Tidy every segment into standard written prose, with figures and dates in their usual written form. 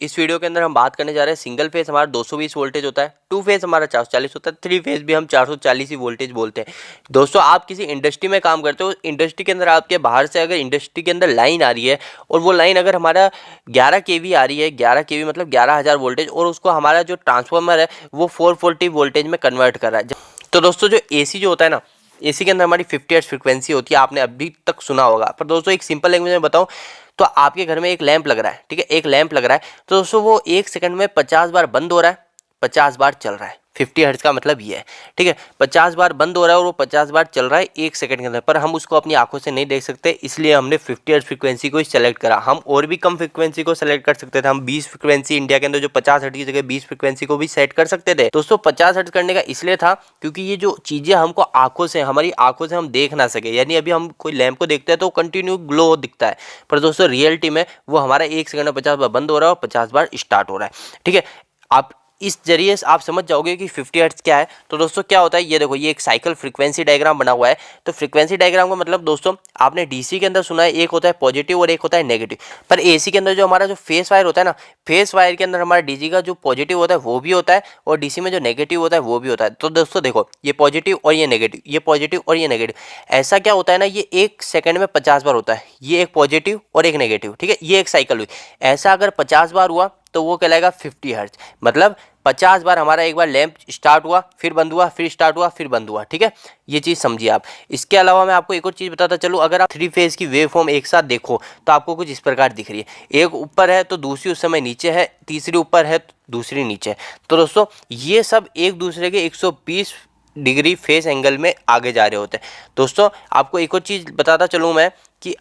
इस वीडियो के अंदर हम बात करने जा रहे हैं सिंगल फेस हमारा 220 वोल्टेज होता है, टू फेस हमारा 440 होता है, थ्री फेस भी हम 440 ही वोल्टेज बोलते हैं। दोस्तों आप किसी इंडस्ट्री में काम करते हो, इंडस्ट्री के अंदर आपके बाहर से अगर इंडस्ट्री के अंदर लाइन आ रही है और वो लाइन अगर हमारा 11 केवी आ रही है, 11 केवी मतलब 11,000 वोल्टेज, और उसको हमारा जो ट्रांसफार्मर है वो 440 वोल्टेज में कन्वर्ट कर रहा है। तो दोस्तों जो एसी जो होता है ना, एसी के अंदर हमारी 50 हर्ट्ज फ्रीक्वेंसी होती है, आपने अभी तक सुना होगा। पर दोस्तों एक सिंपल लैंग्वेज में बताऊं तो आपके घर में एक लैंप लग रहा है, ठीक है, एक लैंप लग रहा है, तो दोस्तों वो 1 सेकंड में 50 बार बंद हो रहा है, 50 बार चल रहा है। 50 हर्ट्ज का मतलब ये है, ठीक है, 50 बार बंद हो रहा है और वो 50 बार चल रहा है 1 सेकंड के अंदर। पर हम उसको अपनी आंखों से नहीं देख सकते, इसलिए हमने 50 हर्ट्ज फ्रीक्वेंसी को सेलेक्ट करा। हम और भी कम फ्रीक्वेंसी को सेलेक्ट कर सकते थे, हम 20 फ्रीक्वेंसी इंडिया के अंदर जो 50 हर्ट्ज की जगह 20 फ्रीक्वेंसी को भी सेट कर सकते थे। दोस्तों 50 हर्ट्ज करने का इसलिए था क्योंकि ये जो चीजें हमको आंखों से, हमारी आंखों से हम देख ना सके, यानी अभी हम कोई लैंप को देखते हैं तो कंटिन्यू ग्लो दिखता है, पर दोस्तों रियलिटी में वो हमारा 1 सेकंड में 50 बार बंद हो रहा है और 50 बार स्टार्ट हो रहा है, ठीक है। आप इस जरिए आप समझ जाओगे कि 50 हर्ट्ज क्या है। तो दोस्तों क्या होता है, ये देखो, ये एक साइकिल फ्रीक्वेंसी डायग्राम बना हुआ है। तो फ्रीक्वेंसी डायग्राम का मतलब दोस्तों आपने डीसी के अंदर सुना है, एक होता है पॉजिटिव और एक होता है नेगेटिव। पर एसी के अंदर जो हमारा जो फेस वायर होता है ना, फेस वायर के अंदर हमारा डीसी का जो पॉजिटिव होता है वो भी होता है और डीसी में जो नेगेटिव होता है वो भी होता है। तो दोस्तों देखो, ये पॉजिटिव और ये नेगेटिव, ये पॉजिटिव और ये नेगेटिव, ऐसा क्या होता है ना, ये 1 सेकंड में 50 बार होता है, ये एक पॉजिटिव और एक नेगेटिव, ठीक है, ये एक साइकिल हुई। ऐसा अगर 50 बार हुआ तो वो कहलाएगा 50 हर्ट्ज। मतलब 50 बार हमारा एक बार लैंप स्टार्ट हुआ, फिर बंद हुआ, फिर स्टार्ट हुआ, फिर बंद हुआ, ठीक है, ये चीज़ समझिए आप। इसके अलावा मैं आपको एक और चीज़ बताता चलूँ, अगर आप थ्री फेज की वेव फॉर्म एक साथ देखो तो आपको कुछ इस प्रकार दिख रही है, एक ऊपर है तो दूसरी उस समय नीचे है, तीसरी ऊपर है तो दूसरी नीचे है। तो दोस्तों ये सब एक दूसरे के 120 डिग्री फेस एंगल में आगे जा रहे होते हैं। दोस्तों आपको एक और चीज़ बताता चलूँ मैं कि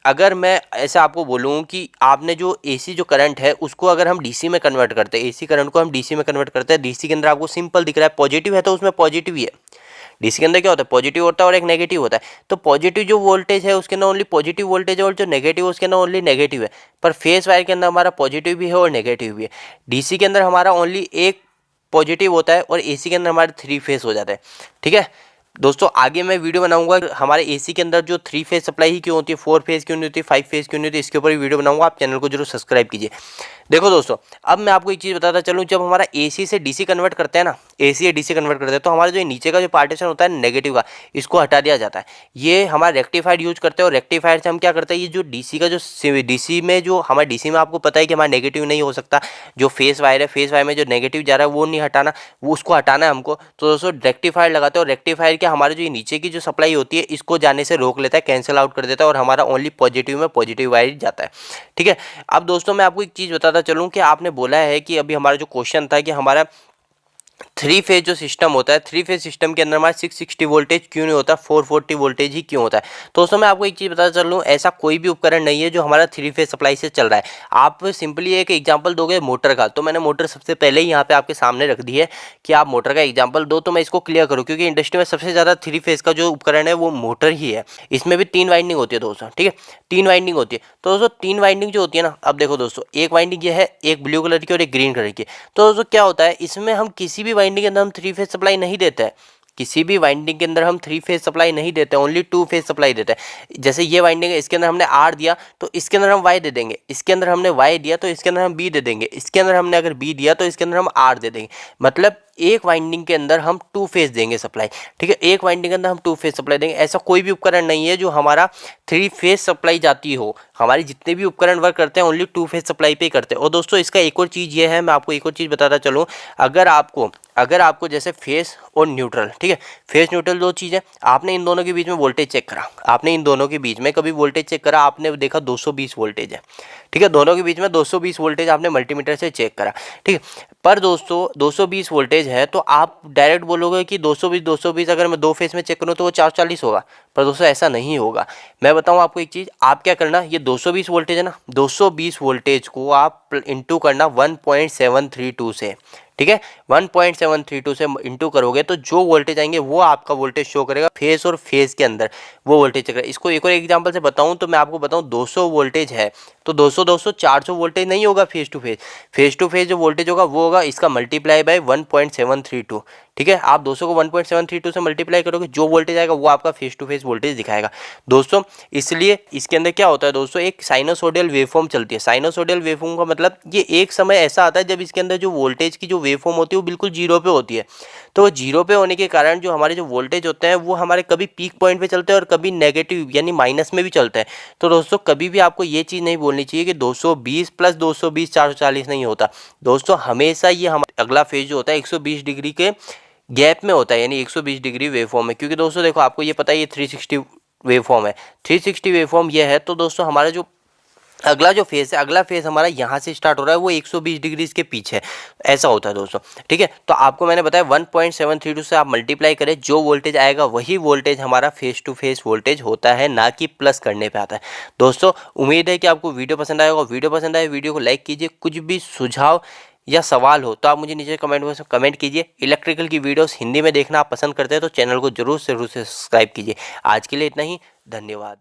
अगर मैं ऐसा आपको बोलूँ कि आपने जो एसी जो करंट है उसको अगर हम डीसी में कन्वर्ट करते हैं, एसी करंट को हम डीसी में कन्वर्ट करते हैं, डीसी के अंदर आपको सिंपल दिख रहा है, पॉजिटिव है तो उसमें पॉजिटिव ही है। डीसी के अंदर क्या होता है, पॉजिटिव होता है और एक नेगेटिव होता है। तो पॉजिटिव जो वोल्टेज है उसके अंदर ओनली पॉजिटिव वोल्टेज है और जो नेगेटिव है उसके अंदर ओनली नेगेटिव है। पर फेस वायर के अंदर हमारा पॉजिटिव भी है और नेगेटिव भी है। डीसी के अंदर हमारा ओनली एक पॉजिटिव होता है और एसी के अंदर हमारे थ्री फेस हो जाता है, ठीक है। दोस्तों आगे मैं वीडियो बनाऊंगा हमारे एसी के अंदर जो थ्री फेज सप्लाई ही क्यों होती है, 4 फेज क्यों नहीं होती है, 5 फेज क्यों नहीं होती है, इसके ऊपर भी वीडियो बनाऊंगा, आप चैनल को जरूर सब्सक्राइब कीजिए। देखो दोस्तों, अब मैं आपको एक चीज़ बताता चलूँ, जब हमारा एसी से डीसी कन्वर्ट करते हैं ना, एसी से डीसी कन्वर्ट करते हैं तो हमारा जो नीचे का जो पार्टीशन होता है नेगेटिव का, इसको हटा दिया जाता है। ये हमारा रेक्टिफायर यूज करते हैं और रेक्टिफायर से हम क्या करते हैं, ये जो डीसी का जो डीसी में जो हमारे डीसी में आपको पता है कि हमारा नेगेटिव नहीं हो सकता, जो फेस वायर है, फेस वायर में जो नेगेटिव जा रहा है वो नहीं हटाना, वो उसको हटाना है हमको। तो दोस्तों रेक्टिफायर लगाते हैं और रेक्टिफायर के हमारे जो नीचे की जो सप्लाई होती है इसको जाने से रोक लेता है, कैंसिल आउट कर देता है और हमारा ओनली पॉजिटिव में पॉजिटिव वायर जाता है, ठीक है। अब दोस्तों मैं आपको एक चीज़ बताता चलूँ कि आपने बोला है कि अभी हमारा जो क्वेश्चन था कि हमारा थ्री फेज जो सिस्टम होता है, थ्री फेज सिस्टम के अंदर हमारा 660 वोल्टेज क्यों नहीं होता, 440 वोल्टेज ही क्यों होता है। तो दोस्तों मैं आपको एक चीज़ बताता चलूँ, ऐसा कोई भी उपकरण नहीं है जो हमारा थ्री फेज सप्लाई से चल रहा है। आप सिंपली एक एग्जांपल दोगे मोटर का, तो मैंने मोटर सबसे पहले ही यहाँ पे आपके सामने रख दी है कि आप मोटर का एग्जाम्पल दो, तो मैं इसको क्लियर करूँ क्योंकि इंडस्ट्री में सबसे ज़्यादा थ्री फेज का जो उपकरण है वो मोटर ही है। इसमें भी 3 वाइंडिंग होती है दोस्तों, ठीक है, 3 वाइंडिंग होती है। तो दोस्तों 3 वाइंडिंग जो होती है ना, अब देखो दोस्तों, एक वाइंडिंग ये है, एक ब्लू कलर की और एक ग्रीन कलर की। तो दोस्तों क्या होता है, इसमें हम किसी भी वाइंडिंग के अंदर हम थ्री फेज सप्लाई नहीं देते हैं, किसी भी वाइंडिंग के अंदर हम थ्री फेज सप्लाई नहीं देते, ओनली 2 फेज सप्लाई देते हैं। जैसे ये वाइंडिंग है, इसके अंदर हमने आर दिया तो इसके अंदर हम वाई दे देंगे, इसके अंदर हमने वाई दिया तो इसके अंदर हम बी दे देंगे, इसके अंदर हमने अगर बी दिया तो इसके अंदर हम आर दे देंगे। मतलब एक वाइंडिंग के अंदर हम 2 फेज देंगे सप्लाई, ठीक है, एक वाइंडिंग के अंदर हम 2 फेज सप्लाई देंगे। ऐसा कोई भी उपकरण नहीं है जो हमारा 3 फेज सप्लाई जाती हो, हमारे जितने भी उपकरण वर्क करते हैं ओनली 2 फेज सप्लाई पे करते हैं। और दोस्तों इसका एक और चीज़ ये है, मैं आपको एक और चीज़ बताता चलूँ, अगर आपको जैसे फेस और न्यूट्रल, ठीक है, फेस न्यूट्रल 2 चीज़ है, आपने इन दोनों के बीच में वोल्टेज चेक करा, आपने इन दोनों के बीच में कभी वोल्टेज चेक करा, आपने देखा 220 वोल्टेज है, ठीक है, दोनों के बीच में 220 वोल्टेज आपने मल्टीमीटर से चेक करा, ठीक है। पर दोस्तों 220 वोल्टेज है तो आप डायरेक्ट बोलोगे कि 220 अगर मैं 2 फेस में चेक करूँ तो वो 440 होगा, पर दोस्तों ऐसा नहीं होगा। मैं बताऊँ आपको एक चीज़, आप क्या करना, ये 220 वोल्टेज है ना, 220 वोल्टेज को आप इंटू करना 1.732 से, ठीक है, 1.732 से इंटू करोगे तो जो वोल्टेज आएंगे वो आपका वोल्टेज शो करेगा फेस और फेस के अंदर वो वोल्टेज चेक करेगा। इसको एक और एग्जांपल से बताऊं तो मैं आपको बताऊं 200 वोल्टेज है तो दोस्तों 400 वोल्टेज नहीं होगा फेस टू फेस जो वोल्टेज होगा वो होगा इसका मल्टीप्लाई बाय 1.732। ठीक है, आप 200 को 1.732 से मल्टीप्लाई करोगे, जो वोल्टेज आएगा वो आपका फेस टू फेस वोल्टेज दिखाएगा दोस्तों। इसलिए इसके अंदर क्या होता है दोस्तों, एक साइनोसोडियल वेवफॉर्म चलती है। साइनोसोडियल वेवफॉर्म का मतलब ये एक समय ऐसा आता है जब इसके अंदर जो वोल्टेज की जो वेवफॉर्म होती है वो बिल्कुल जीरो पे होती है। तो वो जीरो पे होने के कारण जो हमारे जो वोल्टेज होते हैं वो हमारे कभी पीक पॉइंट पे चलते हैं और कभी नेगेटिव यानी माइनस में भी चलता है। तो दोस्तों कभी भी आपको ये चीज़ नहीं बोलनी चाहिए कि 220 प्लस 220 440 नहीं होता दोस्तों। हमेशा ये हमारा अगला फेज जो होता है 120 डिग्री के गैप में होता है, यानी 120 डिग्री वेवफॉर्म है। क्योंकि दोस्तों देखो आपको ये पता है ये 360 वेवफॉर्म है, 360 वेवफॉर्म ये है। तो दोस्तों हमारा जो अगला जो फेज है, अगला फेज हमारा यहाँ से स्टार्ट हो रहा है वो 120 डिग्री के पीछे, ऐसा होता है दोस्तों। ठीक है, तो आपको मैंने बताया 1.732 से आप मल्टीप्लाई करें, जो वोल्टेज आएगा वही वोल्टेज हमारा फेस टू फेस वोल्टेज होता है, ना कि प्लस करने पे आता है दोस्तों। उम्मीद है कि आपको वीडियो पसंद आएगा। वीडियो पसंद आए वीडियो को लाइक कीजिए। कुछ भी सुझाव या सवाल हो तो आप मुझे नीचे कमेंट बॉक्स में कमेंट कीजिए। इलेक्ट्रिकल की वीडियोस हिंदी में देखना आप पसंद करते हैं तो चैनल को जरूर से सब्सक्राइब कीजिए। आज के लिए इतना ही, धन्यवाद।